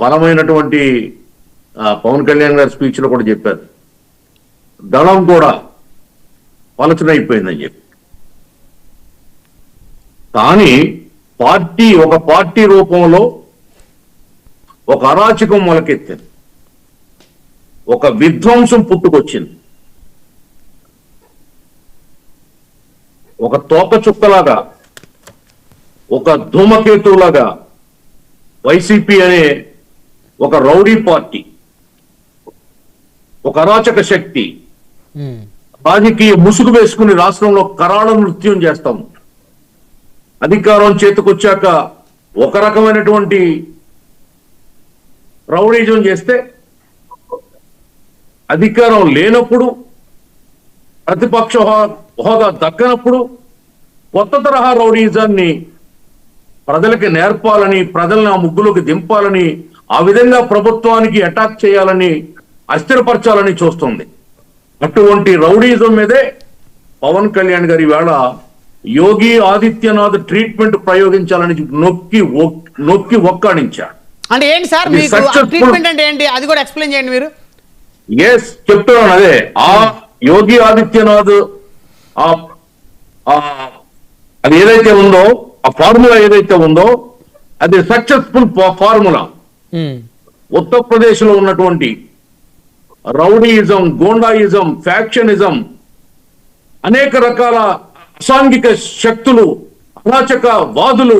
బలమైనటువంటి పవన్ కళ్యాణ్ గారి స్పీచ్ లో కూడా చెప్పారు, దళం కూడా పలచనైపోయిందని చెప్పి. కానీ ఒక పార్టీ రూపంలో ఒక అరాచకం మొలకెత్తింది, ఒక విధ్వంసం పుట్టుకొచ్చింది. ఒక తోక చుక్కలాగా, ఒక ధూమకేతులాగా వైసీపీ అనే ఒక రౌడీ పార్టీ, ఒక అరాచక శక్తి రాజకీయ ముసుగు వేసుకుని రాష్ట్రంలో కరాళ నృత్యం చేస్తాం. అధికారం చేతికొచ్చాక ఒక రకమైనటువంటి రౌడీజం చేస్తే, అధికారం లేనప్పుడు, ప్రతిపక్ష హోదా దక్కనప్పుడు కొత్త తరహా రౌడీజాన్ని ప్రజలకి నేర్పాలని, ప్రజల్ని ఆ ముగ్గులోకి దింపాలని, ఆ విధంగా ప్రభుత్వానికి అటాక్ చేయాలని, అస్థిరపరచాలని చూస్తుంది. అటువంటి రౌడీజం మీదే పవన్ కళ్యాణ్ గారి వేళ యోగి ఆదిత్యనాథ్ ట్రీట్మెంట్ ప్రయోగించాలని నొక్కి ఒక్కాడించారు. అంటే ఏంటి సార్ ట్రీట్మెంట్ అంటే ఏంటి, అది కూడా ఎక్స్ప్లెయిన్ చేయండి మీరు. ఎస్, చెప్తున్నాను. అదే ఆ యోగి ఆదిత్యనాథ్ అది ఏదైతే ఉందో, ఆ ఫార్ములా ఏదైతే ఉందో అది సక్సెస్ఫుల్ ఫార్ములా. ఉత్తరప్రదేశ్ లో ఉన్నటువంటి రౌడీయిజం, గోండాయిజం, ఫ్యాక్షనిజం, అనేక రకాల అసాంఘిక శక్తులు, అరాచక వాదులు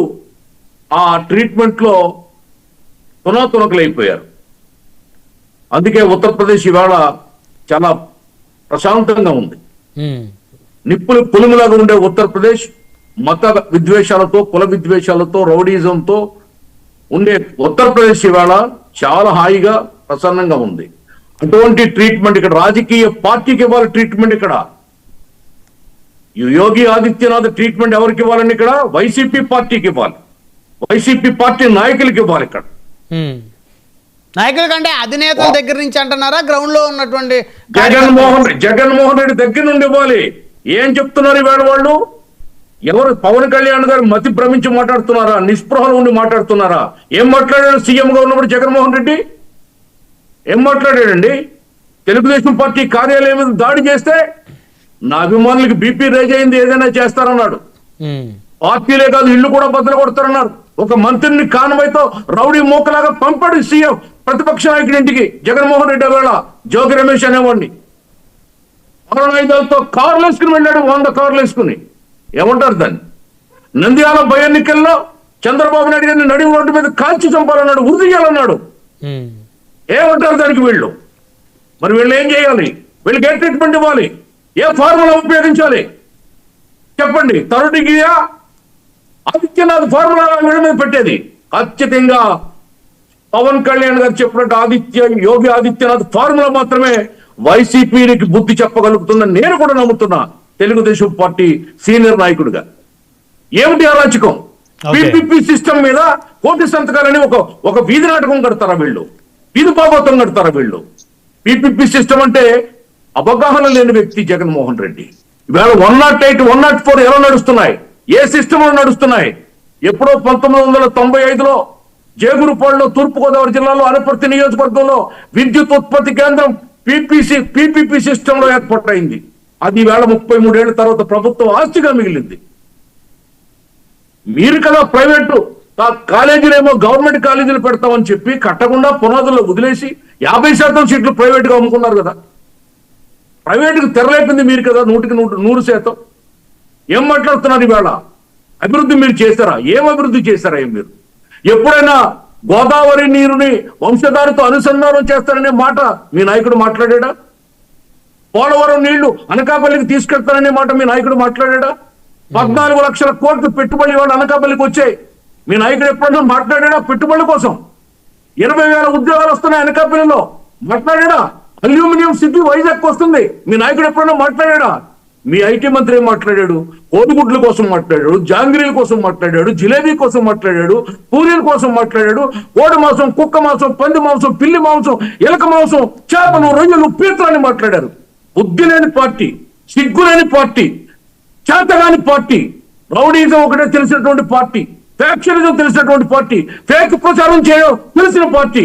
ఆ ట్రీట్మెంట్ లో తునాతునకలైపోయారు. అందుకే ఉత్తరప్రదేశ్ ఇవాళ చాలా ప్రశాంతంగా ఉంది. నిప్పులు పులుములాగా ఉండే ఉత్తరప్రదేశ్ మత విద్వేషాలతో, కుల విద్వేషాలతో, రౌడీజంతో ఉండే ఉత్తరప్రదేశ్ ఇవాళ చాలా హాయిగా, ప్రసన్నంగా ఉంది. అటువంటి ట్రీట్మెంట్ ఇక్కడ రాజకీయ పార్టీకి ఇవ్వాలి. ట్రీట్మెంట్ ఇక్కడ యోగి ఆదిత్యనాథ్ ట్రీట్మెంట్ ఎవరికి ఇవ్వాలని ఇక్కడ వైసీపీ పార్టీకి ఇవ్వాలి, వైసీపీ పార్టీ నాయకులకి ఇవ్వాలి. ఇక్కడ నాయకుల కంటే అధినేతల దగ్గర నుంచి అంటున్నారా, గ్రౌండ్ లో ఉన్నటువంటి జగన్మోహన్ రెడ్డి దగ్గర నుండి ఇవ్వాలి. ఏం చెప్తున్నారు ఇవాళ వాళ్ళు? ఎవరు? పవన్ కళ్యాణ్ గారు మతి భ్రమించి మాట్లాడుతున్నారా? నిస్పృహలో ఉండి మాట్లాడుతున్నారా? ఏం మాట్లాడాడు సీఎంగా ఉన్నప్పుడు జగన్మోహన్ రెడ్డి? ఏం మాట్లాడాడండి? తెలుగుదేశం పార్టీ కార్యాలయం మీద దాడి చేస్తే నా అభిమానులకి బీపీ రేజ్ అయింది, ఏదైనా చేస్తారన్నాడు. పార్టీలే కాదు, ఇల్లు కూడా బద్దలు కొడతారన్నారు. ఒక మంత్రిని కాన్వాయ్తో రౌడీ మోకలాగా పంపాడు సీఎం ప్రతిపక్ష నాయకుడి ఇంటికి జగన్మోహన్ రెడ్డి. వేళ జోగి రమేష్ అనేవాడిని ఆయుధాలతో కార్లు వేసుకుని వెళ్ళాడు, 100 కార్లు వేసుకుని. ఏమంటారు దాన్ని? నంద్యాల భయ ఎన్నికల్లో చంద్రబాబు నాయుడు గారిని నడి రోడ్డు మీద కాల్చి చంపాలన్నాడు, ఉరి తీయాలన్నాడు. ఏమంటారు దానికి వీళ్ళు? మరి వీళ్ళు ఏం చేయాలి? వీళ్ళకి ఏ ట్రీట్మెంట్ ఇవ్వాలి? ఏ ఫార్ములా ఉపయోగించాలి చెప్పండి? తరుడిగియా ఆదిత్యనాథ్ ఫార్ములా వీళ్ళ మీద పెట్టేది? ఖచ్చితంగా పవన్ కళ్యాణ్ గారు చెప్పినట్టు యోగి ఆదిత్యనాథ్ ఫార్ములా మాత్రమే వైసీపీకి బుద్ధి చెప్పగలుగుతుందని నేను కూడా నమ్ముతున్నా, తెలుగుదేశం పార్టీ సీనియర్ నాయకుడిగా. ఏమిటి అరాచకం? పీపీపీ సిస్టమ్ మీద కోటి సంతకాలని ఒక వీధి నాటకం కడతారా వీళ్ళు? వీధి భాగవతం కడతారా వీళ్ళు? పీపీపీ సిస్టమ్ అంటే అవగాహన లేని వ్యక్తి జగన్మోహన్ రెడ్డి. ఇవాళ 108, 104 ఎలా నడుస్తున్నాయి? ఏ సిస్టమ్ లో నడుస్తున్నాయి? ఎప్పుడో 1995లో జేగురుపాడులో, తూర్పుగోదావరి జిల్లాలో అనపర్తి నియోజకవర్గంలో విద్యుత్ ఉత్పత్తి కేంద్రం పీపీపీ సిస్టమ్ లో ఏర్పాటైంది. అది వేళ 33 ఏళ్ల తర్వాత ప్రభుత్వం ఆస్తిగా మిగిలింది. మీరు కదా ప్రైవేటు కాలేజీలేమో గవర్నమెంట్ కాలేజీలు పెడతామని చెప్పి కట్టకుండా పునాదుల్లో వదిలేసి 50% సీట్లు ప్రైవేట్ గా అమ్ముకున్నారు కదా. ప్రైవేటుకు తెరలేపింది మీరు కదా 100%. ఏం మాట్లాడుతున్నారు ఇవాళ? అభివృద్ధి మీరు చేశారా? ఏం అభివృద్ధి చేశారా? మీరు ఎప్పుడైనా గోదావరి నీరుని వంశధారతో అనుసంధానం చేస్తారనే మాట మీ నాయకుడు మాట్లాడా? పోలవరం నీళ్లు అనకాపల్లికి తీసుకెళ్తారనే మాట మీ నాయకుడు మాట్లాడా? 14 లక్షల కోట్లు పెట్టుబడి వాళ్ళు అనకాపల్లికి వచ్చాయి, మీ నాయకుడు ఎప్పుడైనా మాట్లాడా? పెట్టుబడుల కోసం 20,000 ఉద్యోగాలు వస్తున్నాయి అనకాపల్లిలో, మాట్లాడా? అల్యూమినియం సిటీ వైజాగ్ వస్తుంది, మీ నాయకుడు ఎప్పుడైనా మాట్లాడా? మీ ఐటీ మంత్రి ఏం మాట్లాడాడు? కోడిగుడ్ల కోసం మాట్లాడాడు, జాంగ్రీల కోసం మాట్లాడాడు, జిలేబీ కోసం మాట్లాడాడు, పూరీల కోసం మాట్లాడాడు, కోడి మాంసం, కుక్క మాంసం, పంది మాంసం, పిల్లి మాంసం, ఎలక మాంసం, చేపలు, రొయ్యలు, పీతలని మాట్లాడారు. బుద్ధి లేని పార్టీ, సిగ్గులేని పార్టీ, చేతగాని పార్టీ, రౌడీజం ఒకటే తెలిసినటువంటి పార్టీ. ఫ్యాక్షనిజం తెలిసినటువంటి పార్టీ, ఫేక్ ప్రచారం చేయడం తెలిసిన పార్టీ,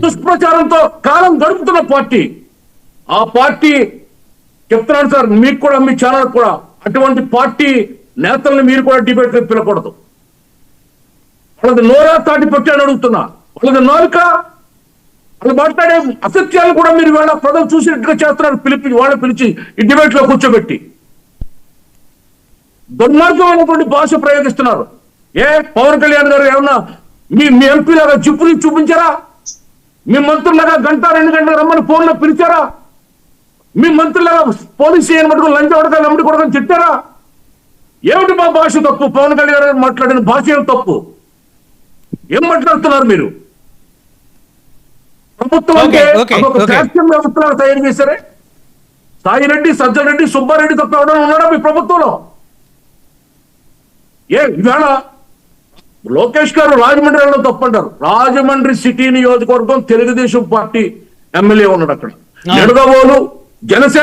దుష్ప్రచారంతో కాలం గడుపుతున్న పార్టీ. ఆ పార్టీ చెప్తున్నాను సార్, మీకు కూడా మీ ఛానల్ కూడా అటువంటి పార్టీ నేతల్ని మీరు కూడా డిబేట్ పిలకూడదు. వాళ్ళది నోరా తాటి పెట్టాను అడుగుతున్నా, వాళ్ళది నాలుక, వాళ్ళు మాట్లాడే అసత్యాలు కూడా మీరు వాళ్ళ ప్రజలు చూసినట్టుగా చేస్తున్నారు. వాళ్ళని పిలిచి ఈ డిబేట్ లో కూర్చోబెట్టి దుర్మార్గమైనటువంటి భాష ప్రయోగిస్తున్నారు. పవన్ కళ్యాణ్ గారు ఏమన్నా మీ ఎంపీ లాగా జిప్పుని చూపించారా? మీ మంత్రులాగా గంట 2 గంటలు రమ్మని ఫోన్లో పిలిచారా? మీ మంత్రులాగా పోలీసు చేయని మటుకు లంచ కొడతాను అమ్మడి కొడతాను తిట్టారా? ఏమిటి మా భాష తప్పు? పవన్ కళ్యాణ్ గారు మాట్లాడిన భాష ఏం తప్పు? ఏం మాట్లాడుతున్నారు మీరు? ప్రభుత్వం అంటే ఒక ఫ్యాక్షన్ వ్యవస్థలాగా తయారు చేశారే. సాయిరెడ్డి, సజ్జరెడ్డి, సుబ్బారెడ్డి తప్ప ఎవరైనా ఉన్నారా మీ ప్రభుత్వంలో? ఇవాళ లోకేష్ గారు రాజమండ్రి వెళ్ళడం తప్పంటారు. రాజమండ్రి సిటీ నియోజకవర్గం తెలుగుదేశం పార్టీ ఎమ్మెల్యే ఉన్నాడు అక్కడ. నిడదవోలు జనసేన